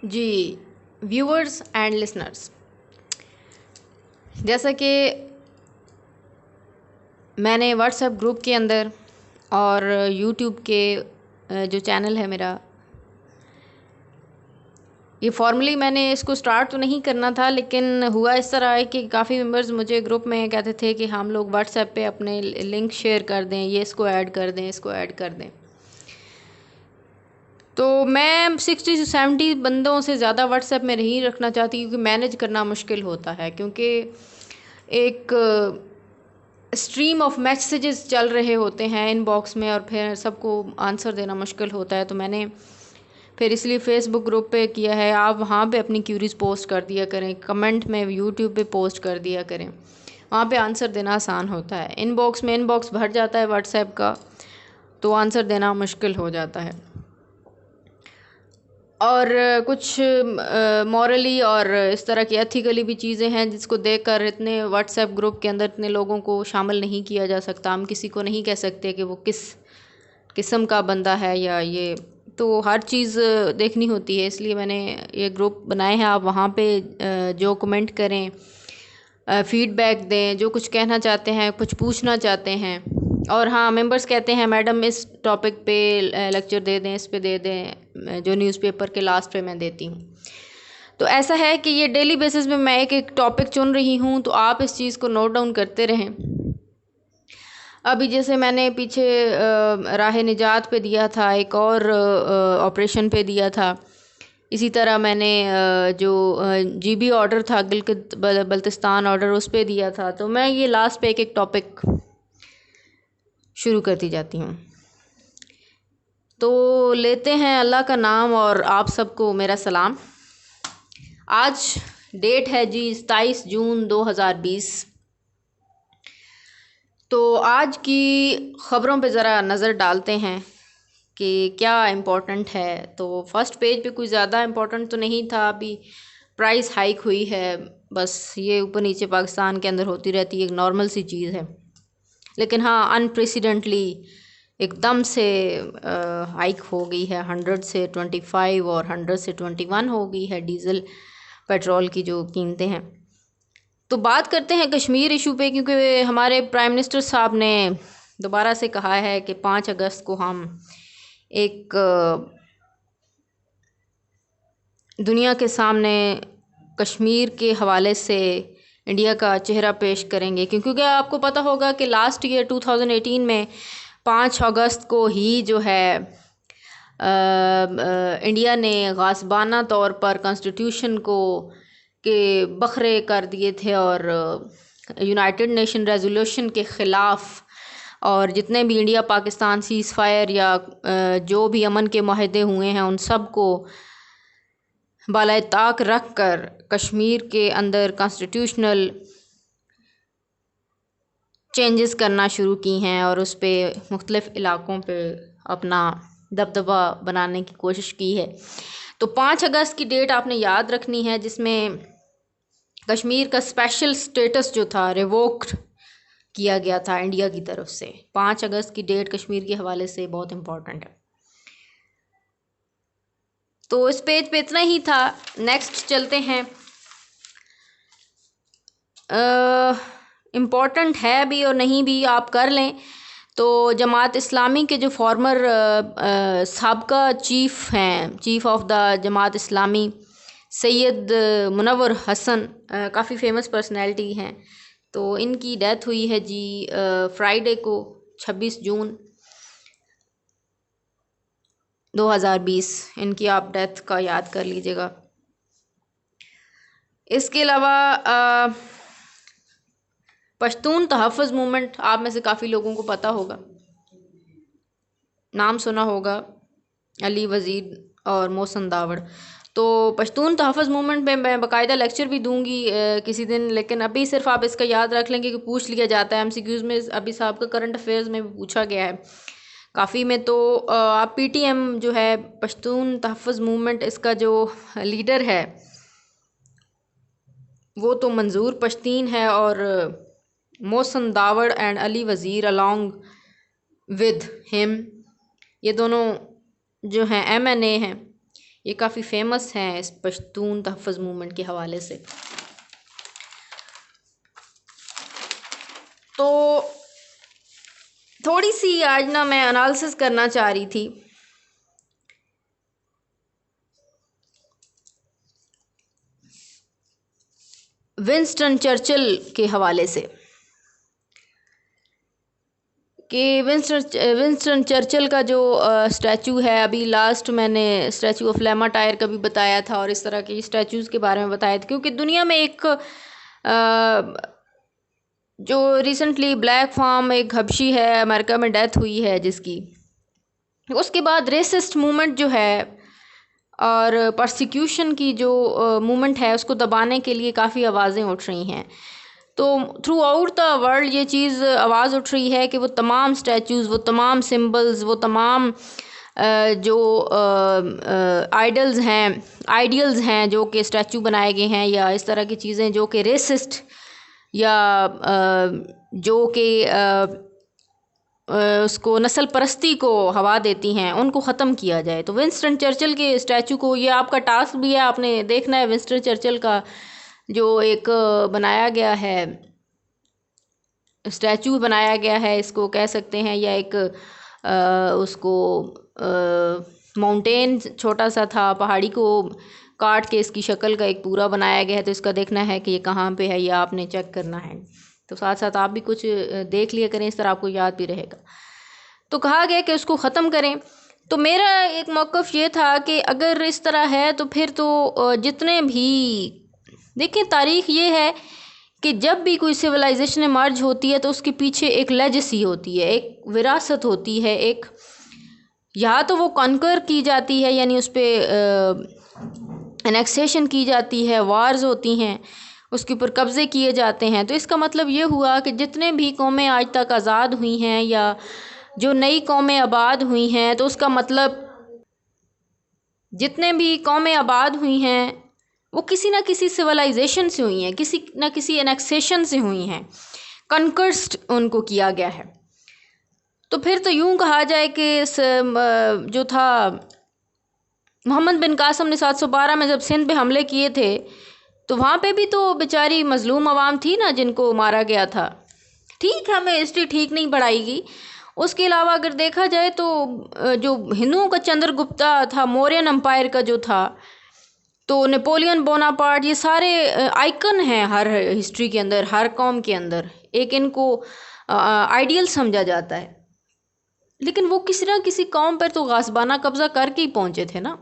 Ji, viewers and listeners, जैसा कि मैंने व्हाट्सएप ग्रुप के अंदर और यूट्यूब के जो चैनल है मेरा, ये फॉर्मली मैंने इसको स्टार्ट तो नहीं करना था, लेकिन हुआ इस तरह है कि काफ़ी मेंबर्स मुझे ग्रुप में कहते थे कि हम लोग व्हाट्सएप पे अपने लिंक शेयर कर दें, ये इसको ऐड कर दें, इसको ऐड कर दें। तो मैं 60 से 70 बंदों से ज़्यादा व्हाट्सएप में नहीं रखना चाहती, क्योंकि मैनेज करना मुश्किल होता है, क्योंकि एक स्ट्रीम ऑफ मैसेजेस चल रहे होते हैं इनबॉक्स में और फिर सबको आंसर देना मुश्किल होता है। तो मैंने फिर इसलिए फ़ेसबुक ग्रुप पे किया है। आप वहाँ पे अपनी क्यूरीज पोस्ट कर दिया करें, कमेंट में यूट्यूब पे पोस्ट कर दिया करें, वहाँ पे आंसर देना आसान होता है। इनबॉक्स भर जाता है व्हाट्सएप का, तो आंसर देना मुश्किल हो जाता है। और कुछ मॉरली और इस तरह की एथिकली भी चीज़ें हैं जिसको देखकर इतने व्हाट्सएप ग्रुप के अंदर इतने लोगों को शामिल नहीं किया जा सकता। हम किसी को नहीं कह सकते कि वो किस किस्म का बंदा है, या ये तो हर चीज़ देखनी होती है। इसलिए मैंने ये ग्रुप बनाए हैं। आप वहाँ पे जो कमेंट करें, फीडबैक दें, जो कुछ कहना चाहते हैं, कुछ पूछना चाहते हैं। और हाँ, मेंबर्स कहते हैं मैडम इस टॉपिक पे लेक्चर दे दें, इस पे दे दें, जो न्यूज़पेपर के लास्ट पे मैं देती हूँ। तो ऐसा है कि ये डेली बेसिस पे मैं एक एक टॉपिक चुन रही हूँ, तो आप इस चीज़ को नोट डाउन करते रहें। अभी जैसे मैंने पीछे राह निजात पे दिया था, एक और ऑपरेशन पे दिया था। इसी तरह मैंने जो जीबी ऑर्डर था, गिलगित बल्तिस्तान ऑर्डर, उस पे दिया था। तो मैं ये लास्ट पे एक एक टॉपिक शुरू करती जाती हूँ। तो लेते हैं अल्लाह का नाम और आप सबको मेरा सलाम। आज डेट है जी 27 जून 2020। तो आज की ख़बरों पे ज़रा नज़र डालते हैं कि क्या इम्पोर्टेंट है। तो फर्स्ट पेज पे कुछ ज़्यादा इम्पोर्टेंट तो नहीं था। अभी प्राइस हाइक हुई है, बस ये ऊपर नीचे पाकिस्तान के अंदर होती रहती है, एक नॉर्मल सी चीज़ है। लेकिन हाँ, अनप्रेसिडेंटली एकदम से हाइक हो गई है। 100 से 25 और 100 से 21 हो गई है डीज़ल पेट्रोल की जो कीमतें हैं। तो बात करते हैं कश्मीर इशू पे, क्योंकि हमारे प्राइम मिनिस्टर साहब ने दोबारा से कहा है कि 5 अगस्त को हम एक दुनिया के सामने कश्मीर के हवाले से इंडिया का चेहरा पेश करेंगे। क्योंकि आपको पता होगा कि लास्ट ईयर 2018 में 5 अगस्त को ही जो है इंडिया ने गासबाना तौर पर कॉन्स्टिट्यूशन को के बखरे कर दिए थे, और यूनाइटेड नेशन रेजोल्यूशन के ख़िलाफ़, और जितने भी इंडिया पाकिस्तान सीज़ फायर या जो भी अमन के माहदे हुए हैं उन सब को बालाए ताक रख कर कश्मीर के अंदर कॉन्स्टिट्यूशनल चेंजेस करना शुरू की हैं, और उस पर मुख्तलिफ़ इलाक़ों पे अपना दबदबा बनाने की कोशिश की है। तो 5 अगस्त की डेट आपने याद रखनी है, जिसमें कश्मीर का स्पेशल स्टेटस जो था रिवोक्ड किया गया था इंडिया की तरफ से। 5 अगस्त की डेट कश्मीर के हवाले से बहुत इम्पोर्टेंट है। तो इस पेज पे इतना ही था। नेक्स्ट चलते हैं। इम्पोर्टेंट है भी और नहीं भी, आप कर लें। तो जमात इस्लामी के जो फॉर्मर साबका चीफ़ हैं, chief of the Jamaat Islami Syed Munawwar Hasan, काफ़ी फेमस पर्सनैलिटी हैं। तो इनकी डेथ हुई है जी फ्राइडे को 26 जून 2020। इनकी आप डेथ का याद कर लीजिएगा। इसके अलावा पश्तून तहफ़्फ़ुज़ मूवमेंट, आप में से काफ़ी लोगों को पता होगा, नाम सुना होगा, अली वज़ीर और मोहसिन दावड़। तो पश्तून तहफ़्फ़ुज़ मूवमेंट पे मैं बाकायदा लेक्चर भी दूंगी किसी दिन, लेकिन अभी सिर्फ आप इसका याद रख लेंगे कि पूछ लिया जाता है एमसीक्यूज़ में। अभी साहब का करंट अफेयर्स में भी पूछा गया है काफ़ी में। तो आप पीटीएम जो है पश्तून तहफ़्फ़ुज़ मूवमेंट, इसका जो लीडर है वो तो मंजूर पश्तीन है, और मोहसिन दावड़ एंड अली वज़ीर अलॉन्ग विद हिम, ये दोनों जो हैं एमएनए हैं। ये काफ़ी फेमस हैं इस पश्तून तहफ़्फ़ुज़ मूवमेंट के हवाले से। तो थोड़ी सी आज ना मैं एनालिसिस करना चाह रही थी विंस्टन चर्चिल के हवाले से कि विंस्टन चर्चिल का जो स्टैचू है, अभी लास्ट मैंने स्टैचू ऑफ लेमा टायर का भी बताया था और इस तरह के स्टैचूज़ के बारे में बताया था, क्योंकि दुनिया में एक जो रिसेंटली ब्लैक फार्म एक हबशी है अमेरिका में डेथ हुई है जिसकी, उसके बाद रेसिस्ट मूवमेंट जो है और परसिक्यूशन की जो मूवमेंट है उसको दबाने के लिए काफ़ी आवाज़ें उठ रही हैं। तो थ्रू आउट द वर्ल्ड ये चीज़ आवाज़ उठ रही है कि वो तमाम स्टैचूज़, वो तमाम सिंबल्स, वो तमाम जो आइडियल्स हैं जो कि स्टैचू बनाए गए हैं, या इस तरह की चीज़ें जो कि रेसिस्ट या जो कि उसको नस्ल परस्ती को हवा देती हैं, उनको ख़त्म किया जाए। तो विंस्टन चर्चिल के स्टैचू को, ये आपका टास्क भी है, आपने देखना है विंस्टन चर्चिल का जो एक बनाया गया है स्टैचू बनाया गया है, इसको कह सकते हैं, या एक उसको माउंटेन छोटा सा था, पहाड़ी को काट के इसकी शक्ल का एक पूरा बनाया गया है। तो इसका देखना है कि ये कहाँ पे है, ये आपने चेक करना है। तो साथ साथ आप भी कुछ देख लिया करें, इस तरह आपको याद भी रहेगा। तो कहा गया कि उसको ख़त्म करें। तो मेरा एक मौक़िफ़ ये था कि अगर इस तरह है तो फिर तो जितने भी देखिए, तारीख़ ये है कि जब भी कोई सिविलाइजेशन इमर्ज होती है तो उसके पीछे एक लेजेसी होती है, एक विरासत होती है, एक या तो वो कॉन्कर की जाती है, यानी उस पर एनेक्सेशन की जाती है, वार्स होती हैं, उसके ऊपर कब्ज़े किए जाते हैं। तो इसका मतलब ये हुआ कि जितने भी कौमें आज तक आज़ाद हुई हैं या जो नई कौमें आबाद हुई हैं, तो उसका मतलब जितने भी कौमें आबाद हुई हैं वो किसी न किसी सिविलाइजेशन से हुई हैं, किसी न किसी एनेक्सेशन से हुई हैं, कनकर्स्ट उनको किया गया है। तो फिर तो यूँ कहा जाए कि जो था मोहम्मद बिन कासिम ने 712 में जब सिंध पे हमले किए थे, तो वहाँ पे भी तो बेचारी मज़लूम आवाम थी ना जिनको मारा गया था। ठीक है, हमें हिस्ट्री ठीक नहीं पढ़ाएगी। उसके अलावा अगर देखा जाए तो जो हिंदुओं का चंद्रगुप्ता था, मौर्यन एम्पायर का जो था, तो नेपोलियन बोनापार्ट, ये सारे आइकन हैं हर हिस्ट्री के अंदर, हर कौम के अंदर एक इनको आइडियल समझा जाता है। लेकिन वो किसी ना किसी कौम पर तो गासबाना कब्ज़ा करके ही पहुँचे थे ना।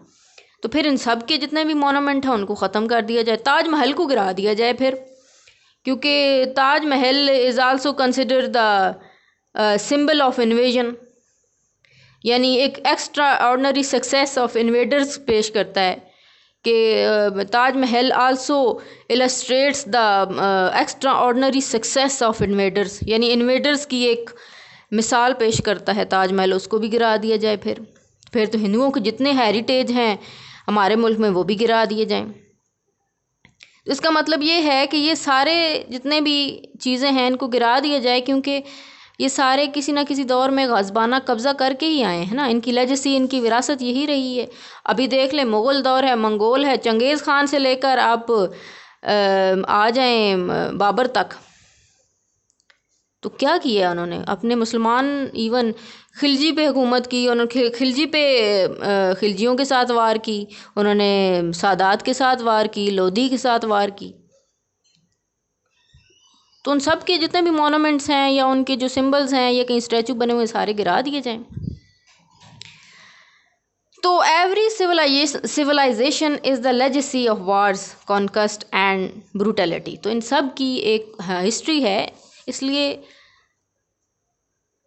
तो फिर इन सब के जितने भी मोनूमेंट हैं उनको ख़त्म कर दिया जाए, ताजमहल को गिरा दिया जाए फिर, क्योंकि Taj Mahal is also consider the symbol of invasion, यानी एक extra ordinary success of invaders पेश करता है कि Taj Mahal also illustrates the extra ordinary success of invaders, यानी इन्वेडर्स की एक मिसाल पेश करता है ताजमहल, उसको भी गिरा दिया जाए फिर तो हिंदुओं के जितने हेरिटेज हैं हमारे मुल्क में वो भी गिरा दिए जाएं। तो इसका मतलब ये है कि ये सारे जितने भी चीज़ें हैं इनको गिरा दिया जाए, क्योंकि ये सारे किसी न किसी दौर में गाज़बाना कब्ज़ा करके ही आए हैं ना। इनकी लेजेसी, इनकी विरासत यही रही है। अभी देख लें, मुग़ल दौर है, मंगोल है, चंगेज़ ख़ान से लेकर आप आ जाएं बाबर तक, तो क्या किया उन्होंने? अपने मुसलमान इवन खिलजी पे हुकूमत की, उन्होंने खिलजी पे खिलजियों के साथ वार की, उन्होंने सादात के साथ वार की, लोधी के साथ वार की। तो उन सब के जितने भी मोनूमेंट्स हैं या उनके जो सिंबल्स हैं या कहीं स्टैचू बने हुए सारे गिरा दिए जाएं। तो every civilisation is the legacy of wars, conquest and brutality. तो इन सब की एक हिस्ट्री है, इसलिए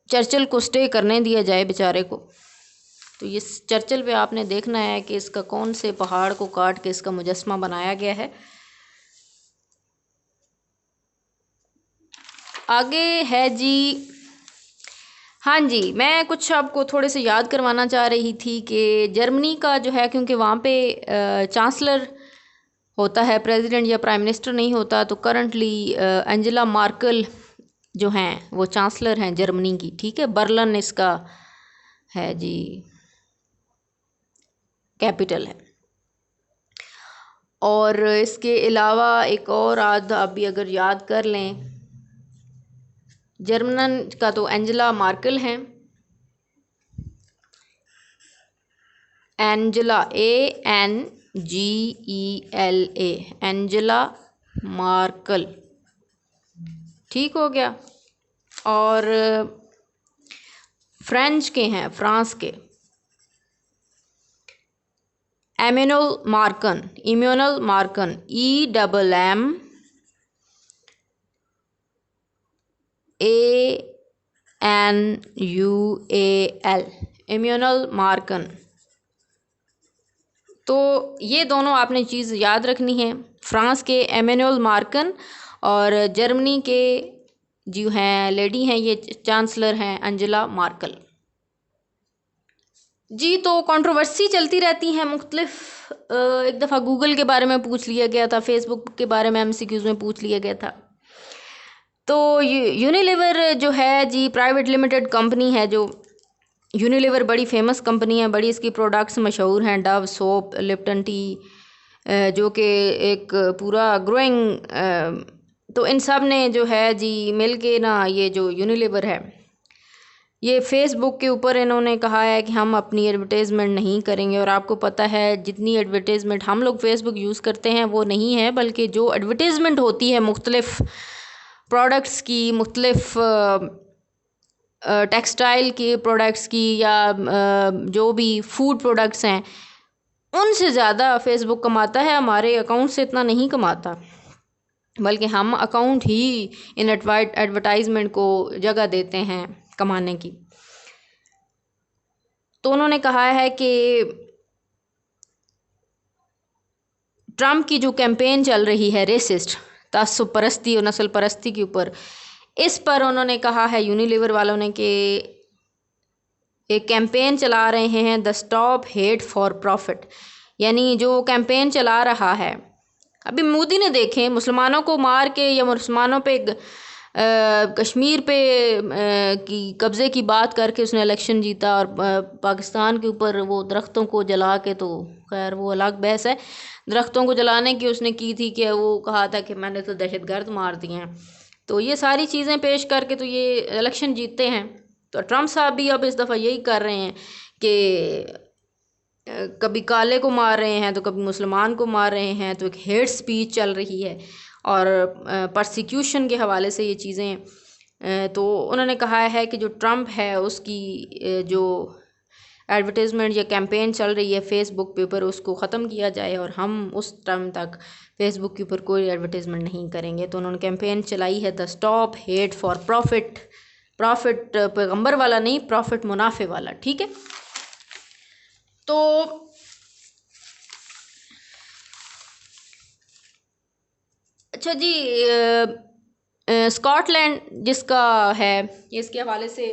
चर्चिल को स्टे करने दिया जाए बेचारे को। तो ये चर्चिल पे आपने देखना है कि इसका कौन से पहाड़ को काट के इसका मुजस्मा बनाया गया है। आगे है जी, हाँ जी, मैं कुछ आपको थोड़े से याद करवाना चाह रही थी कि जर्मनी का जो है, क्योंकि वहाँ पे चांसलर होता है, प्रेसिडेंट या प्राइम मिनिस्टर नहीं होता, तो करंटली एंजेला मार्केल जो हैं वो चांसलर हैं जर्मनी की। ठीक है, बर्लिन इसका है जी, कैपिटल है। और इसके अलावा एक और आप भी अगर याद कर लें, जर्मन का तो एंजेला मार्केल हैं, एंजेला ANGELA, एंजेला मार्केल, ठीक हो गया। और फ्रेंच के हैं, फ्रांस के Emmanuel Markan, EMMANUAL, Emmanuel Markan. तो ये दोनों आपने चीज़ याद रखनी है, फ्रांस के इमैनुअल मार्कन और जर्मनी के जो हैं लेडी हैं, ये चांसलर हैं एंजेला मार्केल जी। तो कंट्रोवर्सी चलती रहती हैं मुख्तलिफ। एक दफ़ा गूगल के बारे में पूछ लिया गया था, फेसबुक के बारे में MCQs में पूछ लिया गया था। तो यूनिलीवर जो है जी, प्राइवेट लिमिटेड कंपनी है। जो यूनिलीवर बड़ी फेमस कंपनी है, बड़ी इसकी प्रोडक्ट्स मशहूर हैं, डव सोप, लिप्टन टी, जो कि एक पूरा ग्रोइंग। तो इन सब ने जो है जी मिल के ना, ये जो यूनिलीवर है, ये फेसबुक के ऊपर इन्होंने कहा है कि हम अपनी एडवर्टाइजमेंट नहीं करेंगे। और आपको पता है जितनी एडवर्टाइजमेंट हम लोग फेसबुक यूज़ करते हैं वो नहीं है, बल्कि जो एडवर्टाइजमेंट होती है मुख्तलिफ प्रोडक्ट्स की, मुख्तलिफ टेक्सटाइल के प्रोडक्ट्स की, या जो भी फूड प्रोडक्ट्स हैं, उनसे ज़्यादा फेसबुक कमाता है। हमारे अकाउंट से इतना नहीं कमाता, बल्कि हम अकाउंट ही इन एडवर्टाइजमेंट को जगह देते हैं कमाने की। तो उन्होंने कहा है कि ट्रम्प की जो कैंपेन चल रही है रेसिस्ट, तासुब परस्ती और नस्ल परस्ती के ऊपर, इस पर उन्होंने कहा है यूनिलीवर वालों ने कि एक कैंपेन चला रहे हैं, the stop hate for profit. यानी जो कैंपेन चला रहा है, अभी मोदी ने देखें मुसलमानों को मार के, या मुसलमानों पे कश्मीर पे की कब्ज़े की बात करके उसने इलेक्शन जीता, और पाकिस्तान के ऊपर वो दरख्तों को जला के, तो खैर वो अलग बहस है, दरख्तों को जलाने की उसने की थी कि वो कहा था कि मैंने तो दहशतगर्द मार दिए हैं। तो ये सारी चीज़ें पेश करके तो ये इलेक्शन जीतते हैं। तो ट्रम्प साहब भी अब इस दफ़ा यही कर रहे हैं कि कभी काले को मार रहे हैं, तो कभी मुसलमान को मार रहे हैं। तो एक हेट स्पीच चल रही है, और परसिक्यूशन के हवाले से ये चीज़ें। तो उन्होंने कहा है कि जो ट्रम्प है उसकी जो एडवर्टाइजमेंट या कैंपेन चल रही है फेसबुक के ऊपर, उसको ख़त्म किया जाए, और हम उस टाइम तक फेसबुक के ऊपर कोई एडवर्टाइजमेंट नहीं करेंगे। तो उन्होंने कैंपेन चलाई है, the stop hate for profit. Profit पैगंबर वाला नहीं, प्रॉफिट मुनाफे वाला, ठीक है। तो अच्छा जी, स्कॉटलैंड जिसका है, इसके हवाले से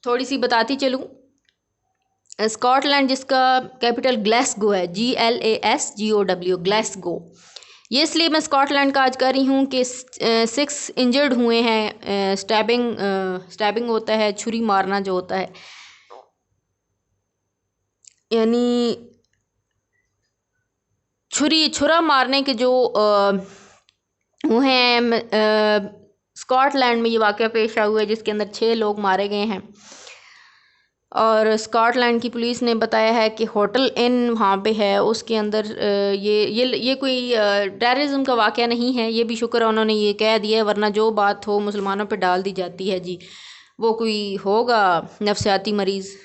थोड़ी सी बताती चलूँ। स्कॉटलैंड जिसका कैपिटल ग्लासगो है, GLASGOW, ग्लासगो। ये इसलिए मैं स्कॉटलैंड का आज कर रही हूँ कि 6 इंजर्ड हुए हैं। स्टैबिंग होता है, छुरी मारना जो होता है, यानी छुरा मारने के जो वो हैं, स्कॉटलैंड में ये वाक़या पेश हुआ है, जिसके अंदर 6 लोग मारे गए हैं। और स्कॉटलैंड की पुलिस ने बताया है कि होटल इन वहाँ पे है, उसके अंदर ये कोई टेररिज्म का वाक़या नहीं है। ये भी शुक्र है उन्होंने ये कह दिया है, वरना जो बात हो मुसलमानों पे डाल दी जाती है जी, वो कोई होगा नफसियाती मरीज़,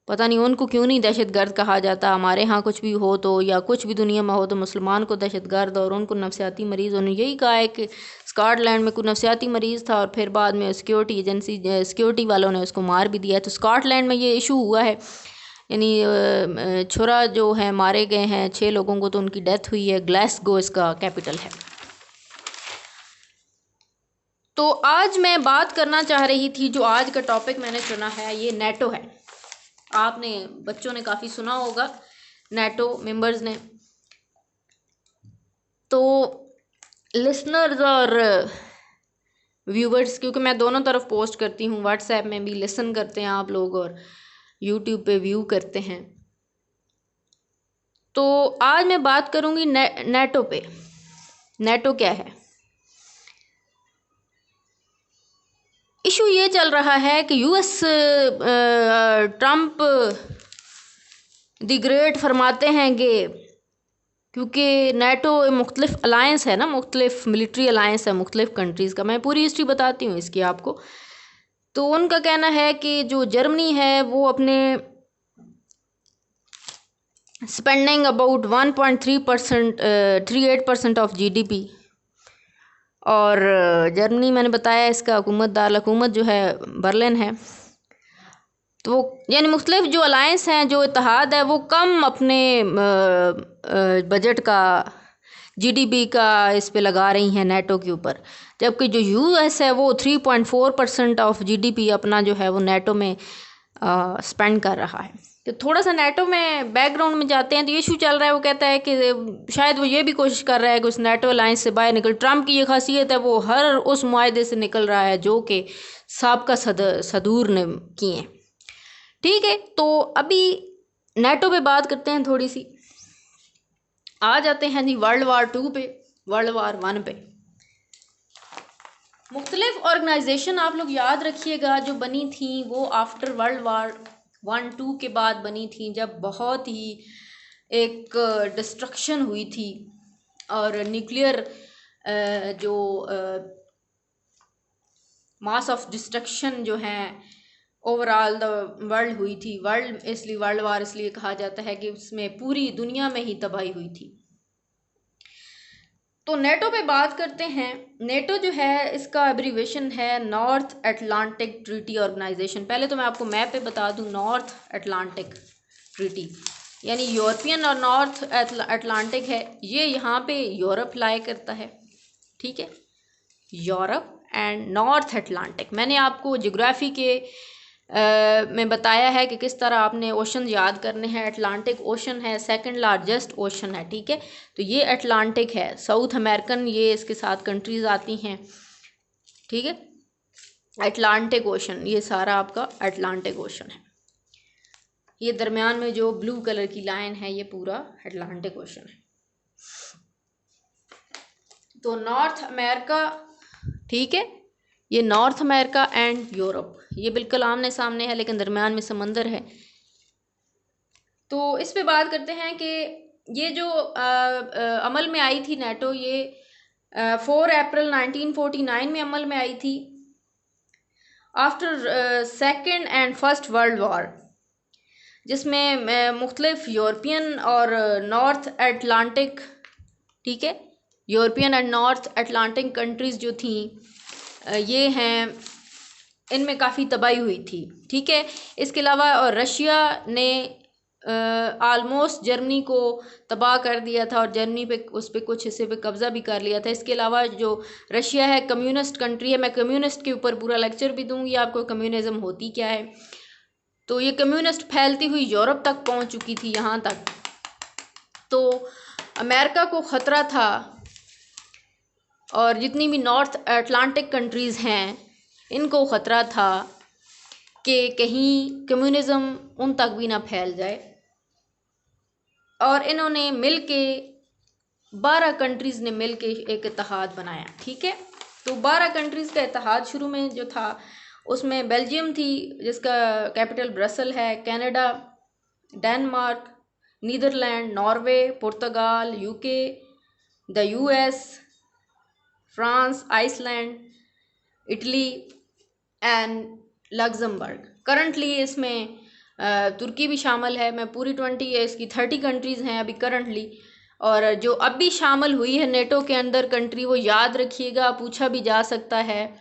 पता नहीं उनको क्यों नहीं दहशतगर्द कहा जाता। हमारे यहाँ कुछ भी हो तो, या कुछ भी दुनिया में हो तो, मुसलमान को दहशतगर्द और उनको नफसियाती मरीज़। उन्होंने यही कहा है कि स्कॉटलैंड में कोई नफसियाती मरीज़ था, और फिर बाद में सिक्योरिटी वालों ने उसको मार भी दिया। तो स्कॉटलैंड में ये इशू हुआ है, यानी छुरा जो है मारे गए हैं 6 लोगों को, तो उनकी डेथ हुई है। ग्लासगो इसका कैपिटल है। तो आज मैं बात करना चाह रही थी, जो आज का टॉपिक मैंने चुना है, ये नेटो है। आपने बच्चों ने काफ़ी सुना होगा नेटो मेंबर्स ने। तो लिसनर्स और व्यूवर्स, क्योंकि मैं दोनों तरफ पोस्ट करती हूँ, व्हाट्सएप में भी लिसन करते हैं आप लोग और यूट्यूब पे व्यू करते हैं, तो आज मैं बात करूँगी नेटो पे। नेटो क्या है? इशू ये चल रहा है कि यूएस ट्रम्प दी ग्रेट फरमाते हैं कि क्योंकि नेटो मुख्तलिफ अलायंस है ना, मुख्तलिफ मिलिट्री अलायंस है मुख्तलिफ कंट्रीज़ का। मैं पूरी हिस्ट्री बताती हूँ इसकी आपको। तो उनका कहना है कि जो जर्मनी है वो अपने स्पेंडिंग अबाउट 1.3% 38% ऑफ जीडीपी, और जर्मनी मैंने बताया इसका हुकूमत दारकूमत जो है बर्लिन है। तो वो यानी मुख्तलिफ जो अलायंस हैं, जो इत्तेहाद है, वो कम अपने बजट का जीडीपी का इस पे लगा रही हैं नेटो के ऊपर, जबकि जो यूएस है वो 3.4% ऑफ जीडीपी अपना जो है वो नेटो में स्पेंड कर रहा है। तो थोड़ा सा नेटो में बैकग्राउंड में जाते हैं तो ये इशू चल रहा है। वो कहता है कि शायद वो ये भी कोशिश कर रहा है कि उस नेटो अलायंस से बाहर निकल। ट्रम्प की ये खासियत है, वो हर उस मुआहदे से निकल रहा है जो कि साबका सदूर ने किए। ठीक है, तो अभी नेटो पे बात करते हैं थोड़ी सी। आ जाते हैं जी वर्ल्ड वार 2 पे, वर्ल्ड वार 1 पे। मुख्तलिफ ऑर्गेनाइजेशन आप लोग याद रखिएगा जो बनी थी वो आफ्टर वर्ल्ड वार 1-2 के बाद बनी थी, जब बहुत ही एक डिस्ट्रक्शन हुई थी और न्यूक्लियर जो मास ऑफ डिस्ट्रक्शन जो है ओवरऑल द वर्ल्ड हुई थी। वर्ल्ड इसलिए वर्ल्ड वार इसलिए कहा जाता है कि उसमें पूरी दुनिया में ही तबाही हुई थी। तो नेटो पे बात करते हैं। नेटो जो है इसका एब्रीवेशन है नॉर्थ अटलांटिक ट्रीटी ऑर्गेनाइजेशन। पहले तो मैं आपको मैप पे बता दूं, नॉर्थ अटलांटिक ट्रीटी यानी यूरोपियन और नॉर्थ अटलांटिक है, ये यहाँ पे यूरोप लाया करता है। ठीक है, यूरोप एंड नॉर्थ अटलांटिक। मैंने आपको ज्योग्राफी के में बताया है कि किस तरह आपने ओशन याद करने हैं। अटलांटिक ओशन है, सेकंड लार्जेस्ट ओशन है। ठीक है, तो ये अटलांटिक है। साउथ अमेरिकन ये इसके साथ कंट्रीज़ आती हैं। ठीक है, अटलांटिक ओशन ये सारा आपका अटलांटिक ओशन है। ये दरमियान में जो ब्लू कलर की लाइन है ये पूरा अटलांटिक ओशन है। तो नॉर्थ अमेरिका, ठीक है, ये नॉर्थ अमेरिका एंड यूरोप ये बिल्कुल आमने सामने है, लेकिन दरमियान में समंदर है। तो इस पे बात करते हैं कि ये जो अमल में आई थी नेटो, ये 4 अप्रैल 1949 में अमल में आई थी after second and first world war, जिसमें मुख्तलिफ यूरोपियन और नॉर्थ अटलांटिक, ठीक है, European and north Atlantic countries जो थी ये हैं, इनमें काफ़ी तबाही हुई थी। ठीक है, इसके अलावा और रशिया ने आलमोस्ट जर्मनी को तबाह कर दिया था और जर्मनी पे उस पर कुछ हिस्से पे कब्ज़ा भी कर लिया था। इसके अलावा जो रशिया है कम्युनिस्ट कंट्री है। मैं कम्युनिस्ट के ऊपर पूरा लेक्चर भी दूंगी आपको, कम्युनिज़म होती क्या है। तो ये कम्युनिस्ट फैलती हुई यूरोप तक पहुंच चुकी थी, यहाँ तक। तो अमेरिका को ख़तरा था और जितनी भी नॉर्थ अटलांटिक कंट्रीज़ हैं इनको ख़तरा था कि कहीं कम्युनिज़म उन तक भी ना फैल जाए, और इन्होंने मिल के 12 कंट्रीज़ ने मिल के एक इत्तेहाद बनाया। ठीक है, तो 12 कंट्रीज़ का इत्तेहाद शुरू में जो था उसमें बेल्जियम थी जिसका कैपिटल ब्रसल है, कनाडा, डेनमार्क, नीदरलैंड, नॉर्वे, पुर्तगाल, UK, the US, France, Iceland, Italy and Luxembourg. Currently इसमें तुर्की भी शामिल है। मैं पूरी 20 इसकी 30 कंट्रीज़ हैं अभी करंटली, और जो अब भी शामिल हुई है नेटो के अंदर कंट्री, वो याद रखिएगा, पूछा भी जा सकता है,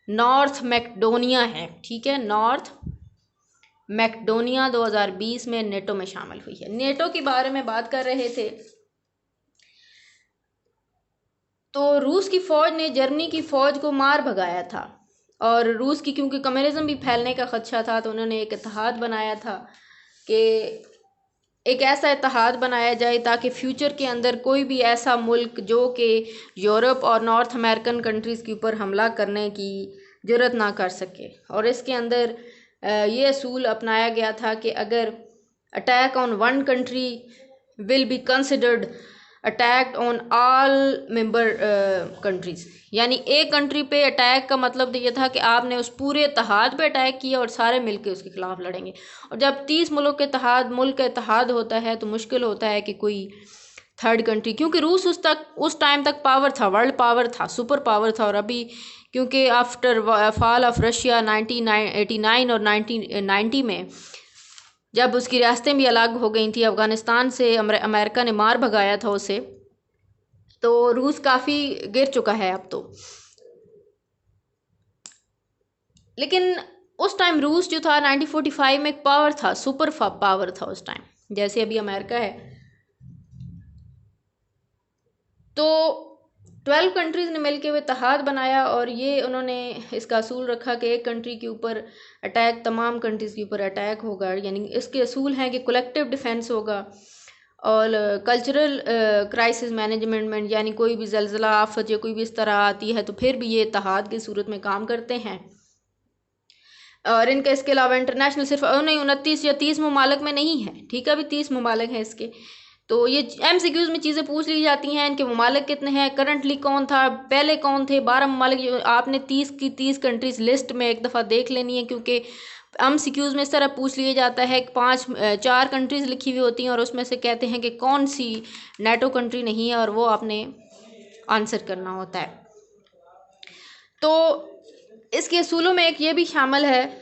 नॉर्थ मैकेडोनिया है। ठीक है, नॉर्थ मैकेडोनिया 2020 में नेटो में शामिल हुई है। नेटो के बारे में बात कर रहे थे तो रूस की फ़ौज ने जर्मनी की फ़ौज को मार भगाया था, और रूस की क्योंकि कम्युनिज़म भी फैलने का ख़दशा था तो उन्होंने एक इत्तेहाद बनाया था कि एक ऐसा इत्तेहाद बनाया जाए ताकि फ़्यूचर के अंदर कोई भी ऐसा मुल्क जो कि यूरोप और नॉर्थ अमेरिकन कंट्रीज़ के ऊपर हमला करने की जरूरत ना कर सके। और इसके अंदर ये असूल अपनाया गया था कि अगर attack on one country will be considered attack on all member countries. यानी एक कंट्री पे अटैक का मतलब तो ये था कि आपने उस पूरे इत्तेहाद पे अटैक किया और सारे मिलके उसके खिलाफ लड़ेंगे। और जब 30 मुल्क का इत्तेहाद होता है तो मुश्किल होता है कि कोई थर्ड कंट्री, क्योंकि रूस उस टाइम तक पावर था, वर्ल्ड पावर था, सुपर पावर था। और अभी क्योंकि आफ्टर फॉल ऑफ रशिया 1989 और 1990 में जब उसकी रियासतें भी अलग हो गई थी, अफ़गानिस्तान से अमेरिका ने मार भगाया था उसे, तो रूस काफ़ी गिर चुका है अब तो। लेकिन उस टाइम रूस जो था 1945 में एक पावर था, सुपर पावर था उस टाइम, जैसे अभी अमेरिका है। तो 12 कंट्रीज़ ने मिलकर वो इत्तेहाद बनाया और ये उन्होंने इसका असूल रखा कि एक कंट्री के ऊपर अटैक तमाम कंट्रीज़ के ऊपर अटैक होगा। यानी इसके असूल हैं कि कलेक्टिव डिफेंस होगा और कल्चरल क्राइसिस मैनेजमेंट, यानी कोई भी ज़लज़ला आफत या कोई भी इस तरह आती है तो फिर भी ये इत्तेहाद की सूरत में काम करते हैं। और इनका इसके अलावा इंटरनेशनल सिर्फ नहीं 29 या 30 ममालिक में नहीं है, ठीक है, अभी 30 ममालिक हैं इसके। तो ये MCQs में चीज़ें पूछ ली जाती हैं, इनके ममालिक कितने हैं, करंटली कौन था, पहले कौन थे, 12 ममालिक। आपने 30 की 30 कंट्रीज़ लिस्ट में एक दफ़ा देख लेनी है, क्योंकि MCQs में इस तरह पूछ लिया जाता है कि 4 कंट्रीज़ लिखी हुई होती हैं और उसमें से कहते हैं कि कौन सी नेटो कंट्री नहीं है, और वो आपने आंसर करना होता है। तो इसके असूलों में एक ये भी शामिल है,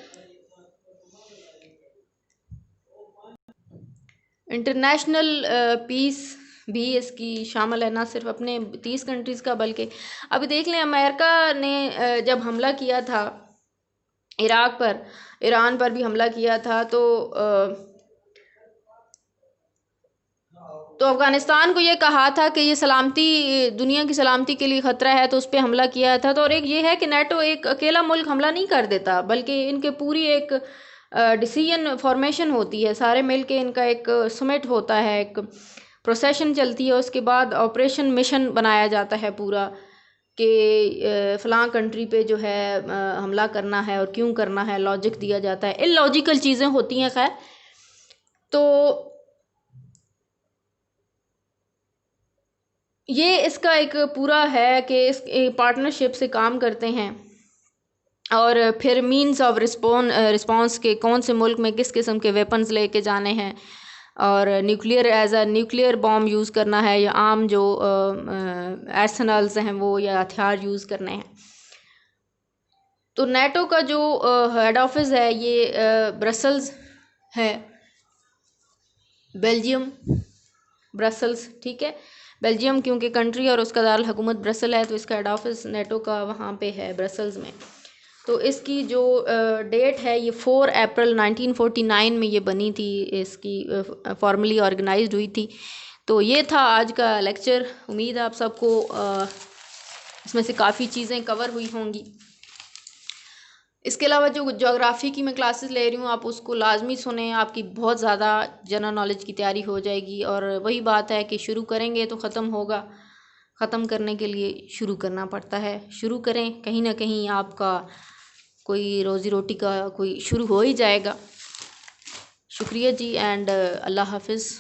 इंटरनेशनल पीस भी इसकी शामिल है, ना सिर्फ अपने 30 कंट्रीज़ का, बल्कि अभी देख लें अमेरिका ने जब हमला किया था इराक पर, ईरान पर भी हमला किया था, तो अफ़गानिस्तान को ये कहा था कि ये सलामती, दुनिया की सलामती के लिए ख़तरा है, तो उस पर हमला किया था। तो और एक ये है कि नेटो एक अकेला मुल्क हमला नहीं कर देता, बल्कि इनके पूरी एक डिसीजन फॉर्मेशन होती है, सारे मिल के इनका एक समिट होता है, एक प्रोसेशन चलती है, उसके बाद ऑपरेशन मिशन बनाया जाता है पूरा कि फ़लाँ कंट्री पे जो है हमला करना है और क्यों करना है, लॉजिक दिया जाता है, इलॉजिकल चीज़ें होती हैं। खैर, तो ये इसका एक पूरा है कि इस पार्टनरशिप से काम करते हैं। और फिर मीन्स ऑफ रिस्पॉन्स के कौन से मुल्क में किस किस्म के वेपन्स लेके जाने हैं, और nuclear as a nuclear bomb use करना है या आम जो आर्सेनल्स हैं वो या हथियार यूज़ करने हैं। तो नेटो का जो हेड ऑफिस है ये ब्रसल्स है, बेल्जियम, ब्रसल्स, ठीक है, बेल्जियम क्योंकि कंट्री और उसका दारुल हुकूमत ब्रसल है, तो इसका हेड ऑफिस नेटो का वहाँ पे है ब्रसल्स में। तो इसकी जो डेट है ये 4 अप्रैल 1949 में ये बनी थी, इसकी फॉर्मली ऑर्गेनाइज्ड हुई थी। तो ये था आज का लेक्चर। उम्मीद है आप सबको इसमें से काफ़ी चीज़ें कवर हुई होंगी। इसके अलावा जो ज्योग्राफ़ी की मैं क्लासेस ले रही हूँ, आप उसको लाजमी सुने, आपकी बहुत ज़्यादा जनरल नॉलेज की तैयारी हो जाएगी। और वही बात है कि शुरू करेंगे तो ख़त्म होगा, ख़त्म करने के लिए शुरू करना पड़ता है। शुरू करें, कहीं ना कहीं आपका कोई रोज़ी रोटी का कोई शुरू हो ही जाएगा। शुक्रिया जी, एंड अल्लाह हाफिज़।